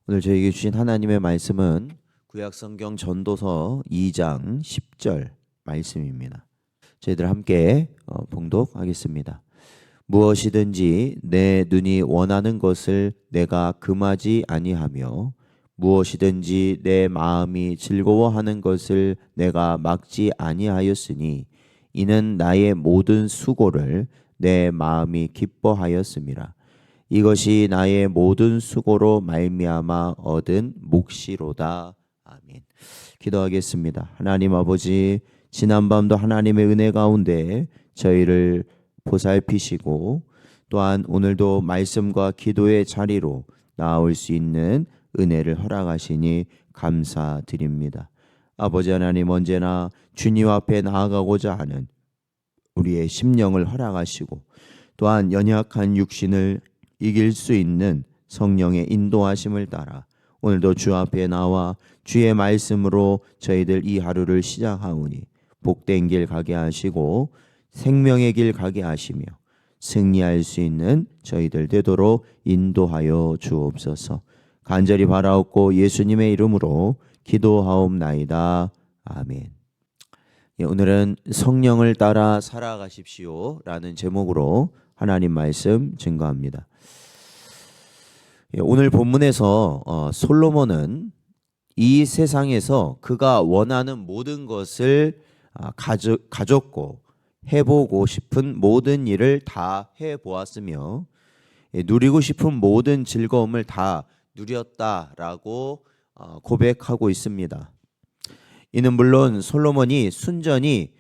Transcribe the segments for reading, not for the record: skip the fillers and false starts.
오늘 저에게 주신 하나님의 말씀은 구약성경 전도서 2장 10절 말씀입니다. 저희들 함께 봉독하겠습니다. 무엇이든지 내 눈이 원하는 것을 내가 금하지 아니하며 무엇이든지 내 마음이 즐거워하는 것을 내가 막지 아니하였으니 이는 나의 모든 수고를 내 마음이 기뻐하였음이라. 이것이 나의 모든 수고로 말미암아 얻은 몫이로다. 아멘. 기도하겠습니다. 하나님 아버지, 지난밤도 하나님의 은혜 가운데 저희를 보살피시고 또한 오늘도 말씀과 기도의 자리로 나올 수 있는 은혜를 허락하시니 감사드립니다. 아버지 하나님, 언제나 주님 앞에 나아가고자 하는 우리의 심령을 허락하시고 또한 연약한 육신을 이길 수 있는 성령의 인도하심을 따라 오늘도 주 앞에 나와 주의 말씀으로 저희들 이 하루를 시작하오니 복된 길 가게 하시고 생명의 길 가게 하시며 승리할 수 있는 저희들 되도록 인도하여 주옵소서. 간절히 바라옵고 예수님의 이름으로 기도하옵나이다. 아멘. 오늘은 성령을 따라 살아가십시오 라는 제목으로 하나님 말씀 증거합니다. 오늘 본문에서 솔로몬은 이 세상에서 그가 원하는 모든 것을 가졌고 해보고 싶은 모든 일을 다 해보았으며 누리고 싶은 모든 즐거움을 다 누렸다라고 고백하고 있습니다. 이는 물론 솔로몬이 순전히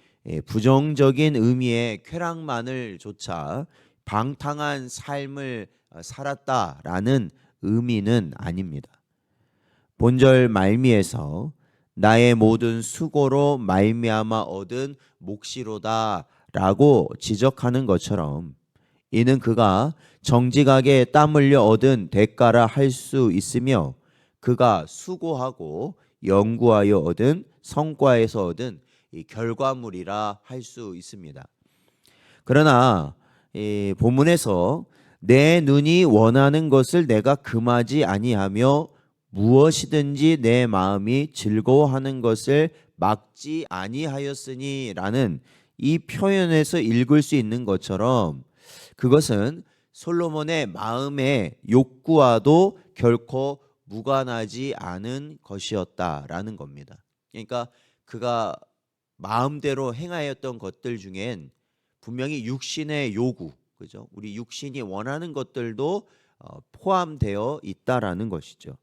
부정적인 의미의 쾌락만을 조차 방탕한 삶을 살았다라는 의미는 아닙니다. 본절 말미에서 나의 모든 수고로 말미암아 얻은 몫이로다라고 지적하는 것처럼 이는 그가 정직하게 땀 흘려 얻은 대가라 할 수 있으며 그가 수고하고 연구하여 얻은 성과에서 얻은 이 결과물이라 할 수 있습니다. 그러나 이 본문에서 내 눈이 원하는 것을 내가 금하지 아니하며 무엇이든지 내 마음이 즐거워하는 것을 막지 아니하였으니 라는 이 표현에서 읽을 수 있는 것처럼 그것은 솔로몬의 마음의 욕구와도 결코 무관하지 않은 것이었다라는 겁니다. 그러니까 그가 마음대로 행하였던 것들 중엔 분명히 육신의 요구, 그죠? 우리 육신이 원하는 것들도 포함되어 있다라는 것이죠.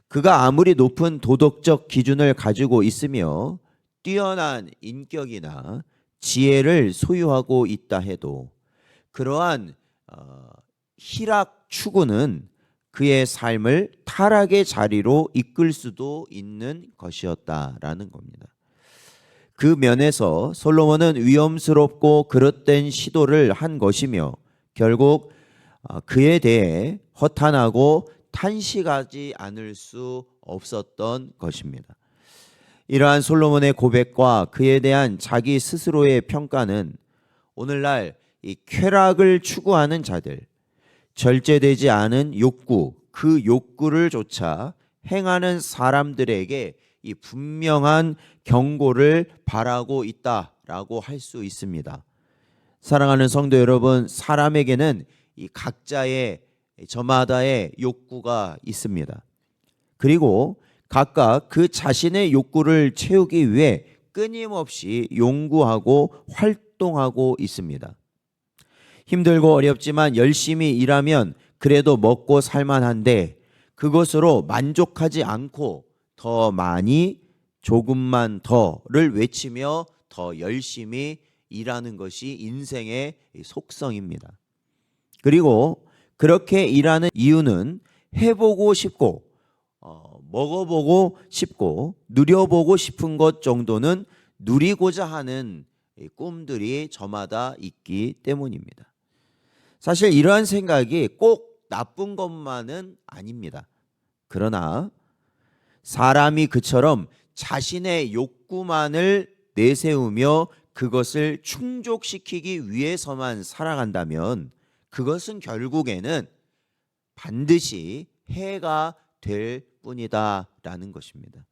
그가 아무리 높은 도덕적 기준을 가지고 있으며 뛰어난 인격이나 지혜를 소유하고 있다 해도 그러한 희락 추구는 그의 삶을 타락의 자리로 이끌 수도 있는 것이었다라는 겁니다. 그 면에서 솔로몬은 위험스럽고 그릇된 시도를 한 것이며 결국 그에 대해 허탄하고 탄식하지 않을 수 없었던 것입니다. 이러한 솔로몬의 고백과 그에 대한 자기 스스로의 평가는 오늘날 이 쾌락을 추구하는 자들, 절제되지 않은 욕구, 그 욕구를 조차 행하는 사람들에게 이 분명한 경고를 바라고 있다라고 할 수 있습니다. 사랑하는 성도 여러분, 사람에게는 이 각자의 저마다의 욕구가 있습니다. 그리고 각각 그 자신의 욕구를 채우기 위해 끊임없이 연구하고 활동하고 있습니다. 힘들고 어렵지만 열심히 일하면 그래도 먹고 살만한데 그것으로 만족하지 않고 더 많이 조금만 더를 외치며 더 열심히 일하는 것이 인생의 속성입니다. 그리고 그렇게 일하는 이유는 해보고 싶고 먹어보고 싶고 누려보고 싶은 것 정도는 누리고자 하는 꿈들이 저마다 있기 때문입니다. 사실 이러한 생각이 꼭 나쁜 것만은 아닙니다. 그러나 사람이 그처럼 자신의 욕구만을 내세우며 그것을 충족시키기 위해서만 살아간다면 그것은 결국에는 반드시 해가 될 뿐이다라는 것입니다.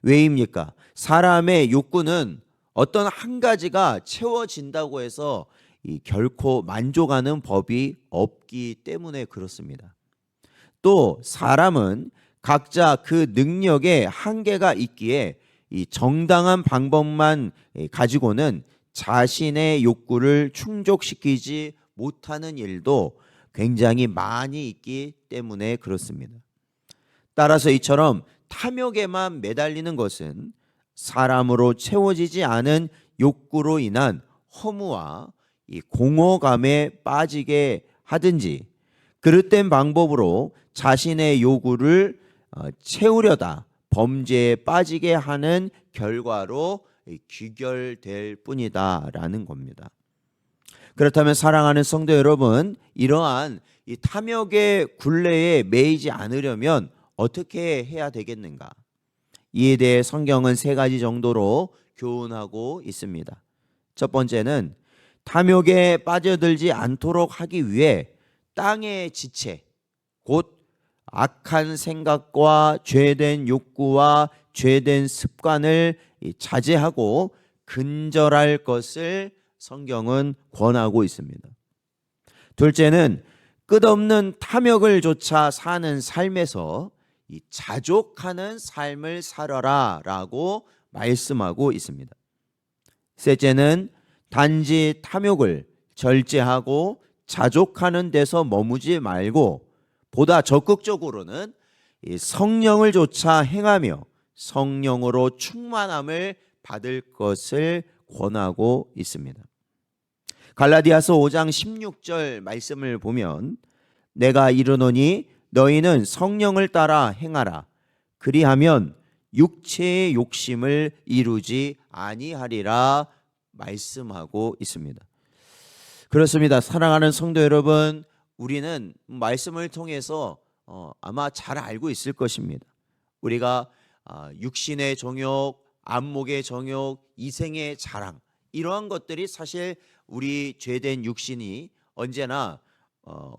왜입니까? 사람의 욕구는 어떤 한 가지가 채워진다고 해서 결코 만족하는 법이 없기 때문에 그렇습니다. 또 사람은 각자 그 능력에 한계가 있기에 이 정당한 방법만 가지고는 자신의 욕구를 충족시키지 못하는 일도 굉장히 많이 있기 때문에 그렇습니다. 따라서 이처럼 탐욕에만 매달리는 것은 사람으로 채워지지 않은 욕구로 인한 허무와 이 공허감에 빠지게 하든지 그릇된 방법으로 자신의 요구를 채우려다 범죄에 빠지게 하는 결과로 귀결될 뿐이다라는 겁니다. 그렇다면 사랑하는 성도 여러분, 이러한 이 탐욕의 굴레에 매이지 않으려면 어떻게 해야 되겠는가? 이에 대해 성경은 세 가지 정도로 교훈하고 있습니다. 첫 번째는 탐욕에 빠져들지 않도록 하기 위해 땅의 지체, 곧 악한 생각과 죄된 욕구와 죄된 습관을 자제하고 근절할 것을 성경은 권하고 있습니다. 둘째는 끝없는 탐욕을 쫓아 사는 삶에서 이 자족하는 삶을 살아라라고 말씀하고 있습니다. 셋째는 단지 탐욕을 절제하고 자족하는 데서 머무지 말고 보다 적극적으로는 이 성령을 쫓아 행하며 성령으로 충만함을 받을 것을 권하고 있습니다. 갈라디아서 5장 16절 말씀을 보면 내가 이르노니 너희는 성령을 따라 행하라. 그리하면 육체의 욕심을 이루지 아니하리라 말씀하고 있습니다. 그렇습니다. 사랑하는 성도 여러분, 우리는 말씀을 통해서 아마 잘 알고 있을 것입니다. 우리가 육신의 정욕, 안목의 정욕, 이생의 자랑, 이러한 것들이 사실 우리 죄된 육신이 언제나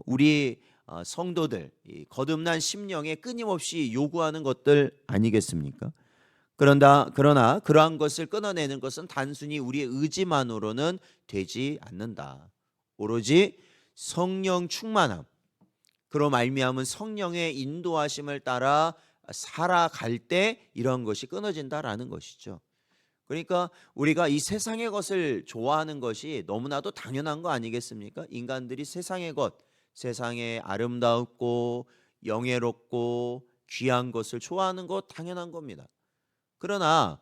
우리 성도들 거듭난 심령에 끊임없이 요구하는 것들 아니겠습니까? 그러나 그러한 것을 끊어내는 것은 단순히 우리의 의지만으로는 되지 않는다. 오로지 성령 충만함, 그로 말미암은 성령의 인도하심을 따라 살아갈 때 이런 것이 끊어진다라는 것이죠. 그러니까 우리가 이 세상의 것을 좋아하는 것이 너무나도 당연한 거 아니겠습니까? 인간들이 세상의 것, 세상에 아름답고 영예롭고 귀한 것을 좋아하는 것 당연한 겁니다. 그러나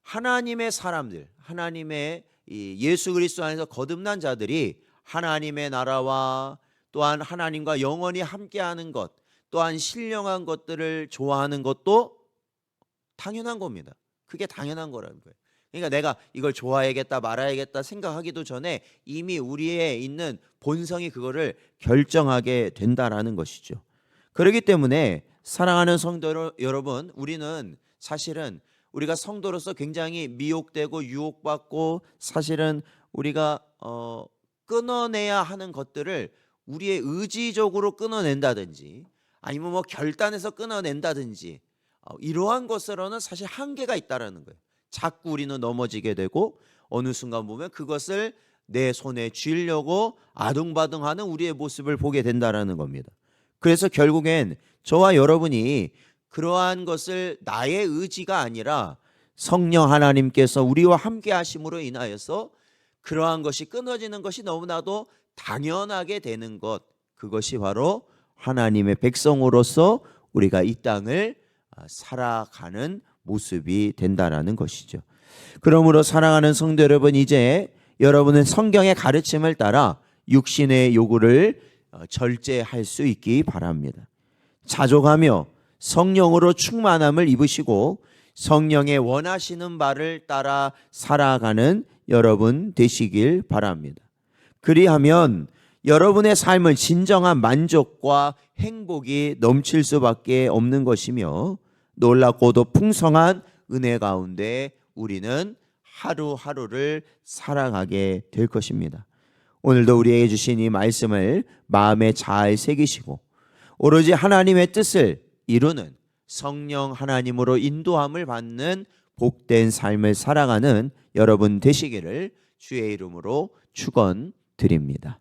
하나님의 사람들, 하나님의 예수 그리스도 안에서 거듭난 자들이 하나님의 나라와 또한 하나님과 영원히 함께하는 것, 또한 신령한 것들을 좋아하는 것도 당연한 겁니다. 그게 당연한 거라는 거예요. 그러니까 내가 이걸 좋아해야겠다 말아야겠다 생각하기도 전에 이미 우리에 있는 본성이 그거를 결정하게 된다라는 것이죠. 그렇기 때문에 사랑하는 성도 여러분, 우리는 사실은 우리가 성도로서 굉장히 미혹되고 유혹받고 사실은 우리가 끊어내야 하는 것들을 우리의 의지적으로 끊어낸다든지 아니면 뭐 결단해서 끊어낸다든지 이러한 것으로는 사실 한계가 있다라는 거예요. 자꾸 우리는 넘어지게 되고 어느 순간 보면 그것을 내 손에 쥐려고 아둥바둥하는 우리의 모습을 보게 된다라는 겁니다. 그래서 결국엔 저와 여러분이 그러한 것을 나의 의지가 아니라 성령 하나님께서 우리와 함께 하심으로 인하여서 그러한 것이 끊어지는 것이 너무나도 당연하게 되는 것, 그것이 바로 하나님의 백성으로서 우리가 이 땅을 살아가는 모습이 된다라는 것이죠. 그러므로 사랑하는 성도 여러분, 이제 여러분은 성경의 가르침을 따라 육신의 요구를 절제할 수 있기 바랍니다. 자족하며 성령으로 충만함을 입으시고 성령의 원하시는 바를 따라 살아가는 여러분 되시길 바랍니다. 그리하면 여러분의 삶은 진정한 만족과 행복이 넘칠 수밖에 없는 것이며 놀랍고도 풍성한 은혜 가운데 우리는 하루하루를 살아가게 될 것입니다. 오늘도 우리에게 주신 이 말씀을 마음에 잘 새기시고 오로지 하나님의 뜻을 이루는 성령 하나님으로 인도함을 받는 복된 삶을 살아가는 여러분 되시기를 주의 이름으로 축원드립니다.